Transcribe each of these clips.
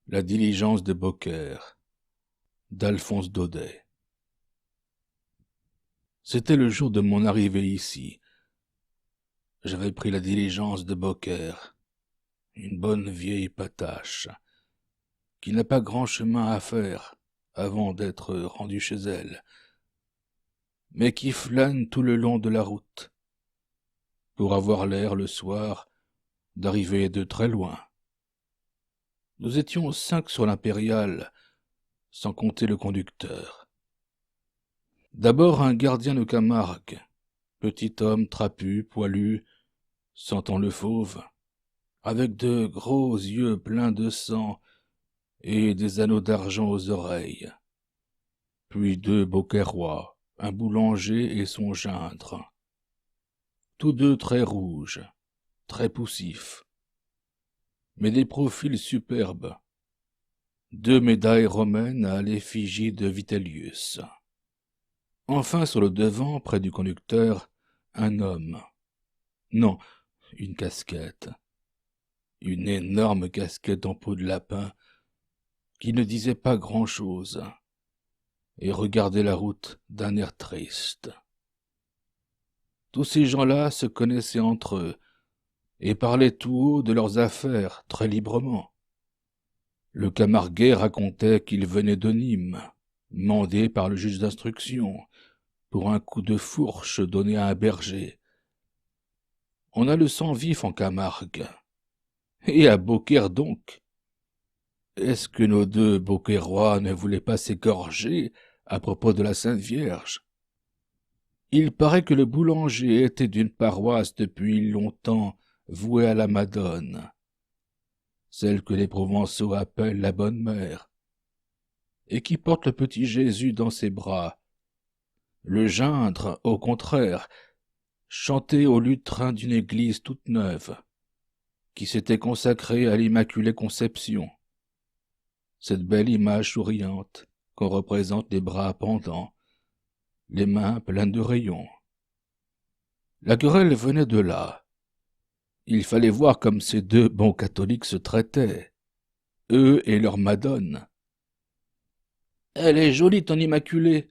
La diligence de Beaucaire d'Alphonse Daudet. C'était le jour de mon arrivée ici. J'avais pris la diligence de Beaucaire, une bonne vieille patache, qui n'a pas grand chemin à faire avant d'être rendue chez elle, mais qui flâne tout le long de la route, pour avoir l'air le soir d'arriver de très loin. Nous étions 5 sur l'impériale, sans compter le conducteur. D'abord un gardien de Camargue, petit homme trapu, poilu, sentant le fauve, avec de gros yeux pleins de sang et des anneaux d'argent aux oreilles. Puis 2 Beaucairois, un boulanger et son gindre. Tous 2 très rouges, très poussifs, mais des profils superbes. 2 médailles romaines à l'effigie de Vitellius. Enfin, sur le devant, près du conducteur, un homme. Non, une casquette. Une énorme casquette en peau de lapin qui ne disait pas grand-chose et regardait la route d'un air triste. Tous ces gens-là se connaissaient entre eux et parlaient tout haut de leurs affaires très librement. Le Camarguais racontait qu'il venait de Nîmes, mandé par le juge d'instruction, pour un coup de fourche donné à un berger. On a le sang vif en Camargue. Et à Beaucaire donc. Est-ce que nos 2 Beaucairois ne voulaient pas s'égorger à propos de la Sainte Vierge? Il paraît que le boulanger était d'une paroisse depuis longtemps vouée à la Madone, celle que les Provençaux appellent la Bonne Mère, et qui porte le petit Jésus dans ses bras. Le gindre, au contraire, chantait au lutrin d'une église toute neuve, qui s'était consacrée à l'Immaculée Conception, cette belle image souriante qu'on représente les bras pendants, les mains pleines de rayons. La querelle venait de là. Il fallait voir comme ces 2 bons catholiques se traitaient, eux et leur Madone. « Elle est jolie, ton Immaculée.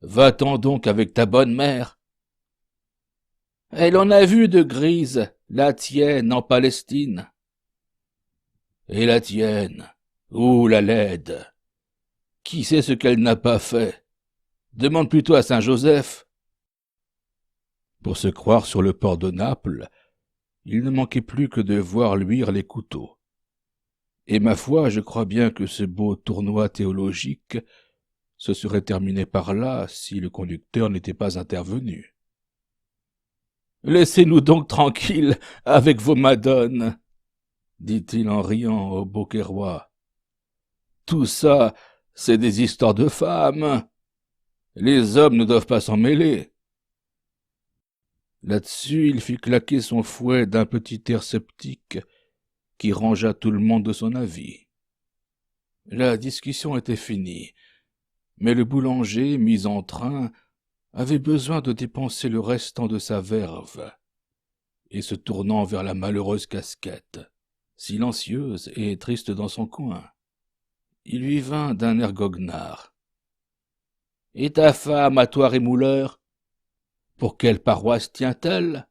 Va-t'en donc avec ta bonne mère. Elle en a vu de grises, la tienne en Palestine. Et la tienne, ouh la laide. Qui sait ce qu'elle n'a pas fait? Demande plutôt à Saint-Joseph. » Pour se croire sur le port de Naples, il ne manquait plus que de voir luire les couteaux. Et ma foi, je crois bien que ce beau tournoi théologique se serait terminé par là si le conducteur n'était pas intervenu. « Laissez-nous donc tranquilles avec vos madones, » dit-il en riant au Beaucairois. « Tout ça, c'est des histoires de femmes. Les hommes ne doivent pas s'en mêler. » Là-dessus, il fit claquer son fouet d'un petit air sceptique qui rangea tout le monde de son avis. La discussion était finie, mais le boulanger, mis en train, avait besoin de dépenser le restant de sa verve, et se tournant vers la malheureuse casquette, silencieuse et triste dans son coin, il lui vint d'un air goguenard. « Et ta femme, à toi, rémouleur, pour quelle paroisse tient-elle »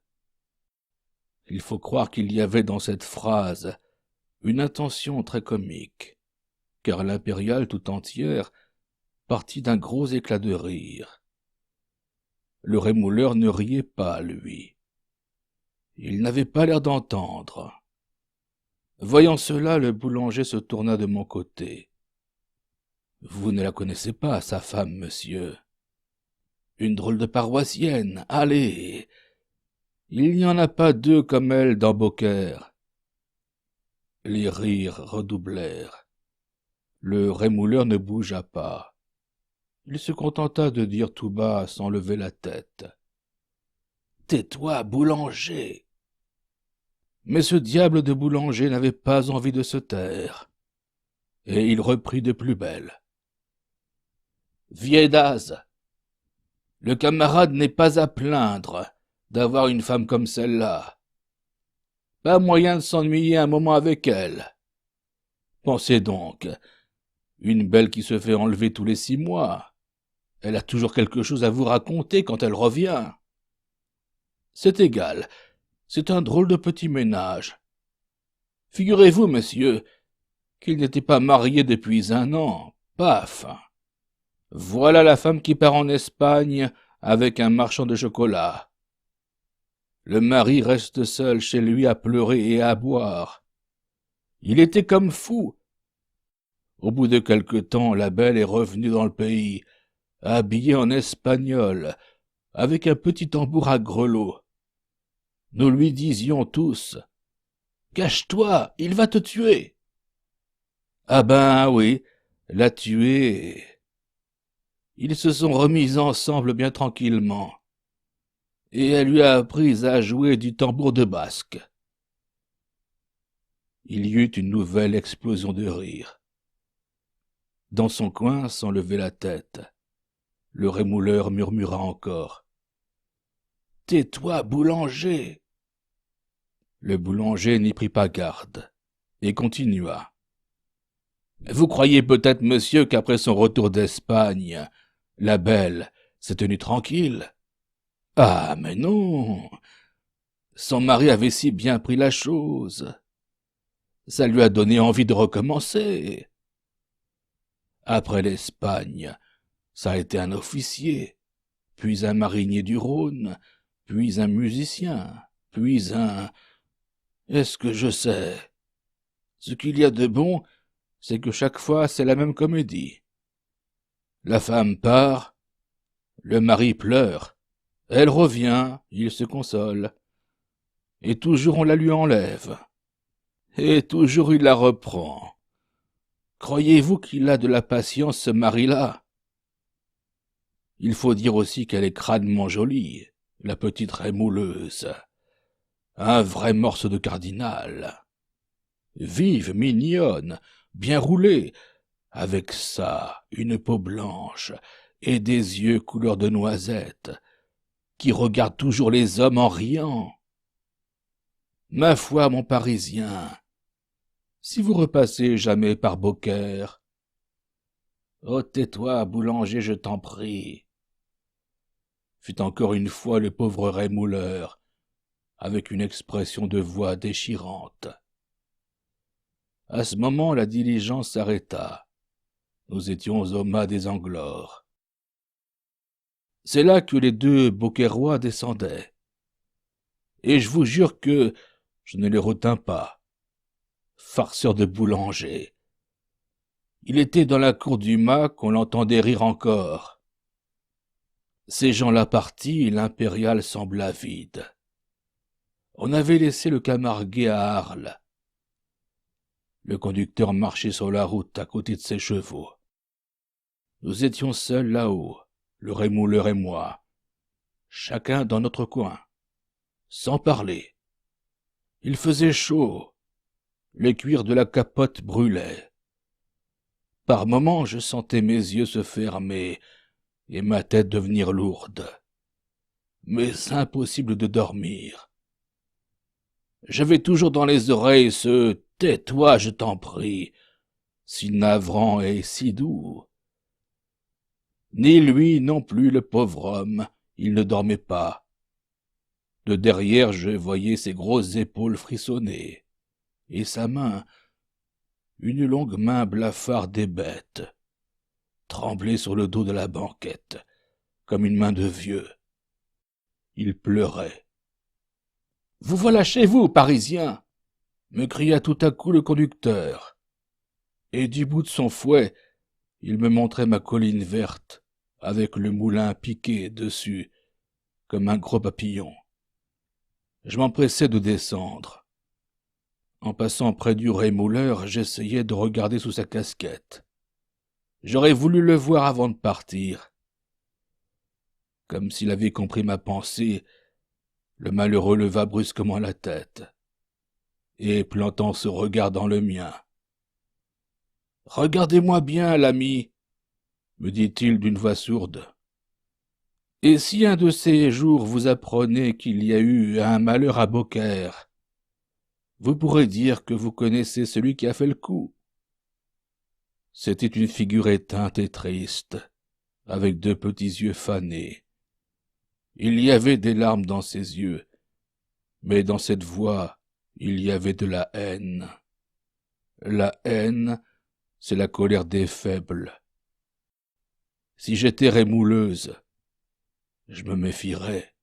Il faut croire qu'il y avait dans cette phrase une intention très comique, car l'impériale tout entière partit d'un gros éclat de rire. Le rémouleur ne riait pas, lui. Il n'avait pas l'air d'entendre. Voyant cela, le boulanger se tourna de mon côté. « Vous ne la connaissez pas, sa femme, monsieur. Une drôle de paroissienne, allez. Il n'y en a pas 2 comme elle dans Beaucaire. » Les rires redoublèrent. Le rémouleur ne bougea pas. Il se contenta de dire tout bas sans lever la tête. « Tais-toi, boulanger !» Mais ce diable de boulanger n'avait pas envie de se taire, et il reprit de plus belle. « Vieille d'Az, le camarade n'est pas à plaindre d'avoir une femme comme celle-là. Pas moyen de s'ennuyer un moment avec elle. Pensez donc, une belle qui se fait enlever tous les 6 mois. Elle a toujours quelque chose à vous raconter quand elle revient. C'est égal, c'est un drôle de petit ménage. Figurez-vous, monsieur, qu'il n'était pas marié depuis 1 an. Paf! Voilà la femme qui part en Espagne avec un marchand de chocolat. Le mari reste seul chez lui à pleurer et à boire. Il était comme fou. Au bout de quelque temps, la belle est revenue dans le pays, habillée en espagnol, avec un petit tambour à grelots. Nous lui disions tous « Cache-toi, il va te tuer !» Ah ben oui, l'a tué. Ils se sont remis ensemble bien tranquillement, et elle lui a appris à jouer du tambour de basque. Il y eut une nouvelle explosion de rire. Dans son coin, sans lever la tête, le rémouleur murmura encore « Tais-toi, boulanger !» Le boulanger n'y prit pas garde, et continua. « Vous croyez peut-être, monsieur, qu'après son retour d'Espagne, la belle s'est tenue tranquille? Ah, mais non! Son mari avait si bien pris la chose. Ça lui a donné envie de recommencer. Après l'Espagne, ça a été un officier, puis un marinier du Rhône, puis un musicien, puis un... Est-ce que je sais? Ce qu'il y a de bon, c'est que chaque fois c'est la même comédie. La femme part, le mari pleure, elle revient, il se console, et toujours on la lui enlève, et toujours il la reprend. Croyez-vous qu'il a de la patience, ce mari-là? Il faut dire aussi qu'elle est crânement jolie, la petite rémouleuse. Un vrai morceau de cardinal. Vive, mignonne, bien roulée, avec ça, une peau blanche et des yeux couleur de noisette, qui regardent toujours les hommes en riant. Ma foi, mon Parisien, si vous repassez jamais par Beaucaire... Oh, tais-toi, boulanger, je t'en prie, fit encore une fois le pauvre rémouleur, avec une expression de voix déchirante. À ce moment, la diligence s'arrêta. Nous étions au mât des Anglores. C'est là que les 2 Beaucairois descendaient. Et je vous jure que je ne les retins pas. Farceur de boulanger. Il était dans la cour du mât qu'on l'entendait rire encore. Ces gens-là partis, l'impériale sembla vide. On avait laissé le Camarguais à Arles. Le conducteur marchait sur la route à côté de ses chevaux. Nous étions seuls là-haut, le rémouleur et moi, chacun dans notre coin, sans parler. Il faisait chaud, les cuirs de la capote brûlaient. Par moments, je sentais mes yeux se fermer et ma tête devenir lourde. Mais impossible de dormir. J'avais toujours dans les oreilles ce « tais-toi, je t'en prie », si navrant et si doux. Ni lui non plus, le pauvre homme, il ne dormait pas. De derrière, je voyais ses grosses épaules frissonner, et sa main, une longue main blafarde et bête, tremblait sur le dos de la banquette, comme une main de vieux. Il pleurait. « Vous voilà chez vous, Parisien !» me cria tout à coup le conducteur. Et du bout de son fouet, il me montrait ma colline verte, avec le moulin piqué dessus, comme un gros papillon. Je m'empressais de descendre. En passant près du rémouleur, j'essayais de regarder sous sa casquette. J'aurais voulu le voir avant de partir. Comme s'il avait compris ma pensée, le malheureux leva brusquement la tête, et plantant ce regard dans le mien. « Regardez-moi bien, l'ami, » me dit-il d'une voix sourde. « Et si un de ces jours vous apprenez qu'il y a eu un malheur à Beaucaire, vous pourrez dire que vous connaissez celui qui a fait le coup. C'était une figure éteinte et triste, avec deux petits yeux fanés. Il y avait des larmes dans ses yeux, mais dans cette voix, il y avait de la haine. La haine, c'est la colère des faibles. Si j'étais rémouleuse, je me méfierais.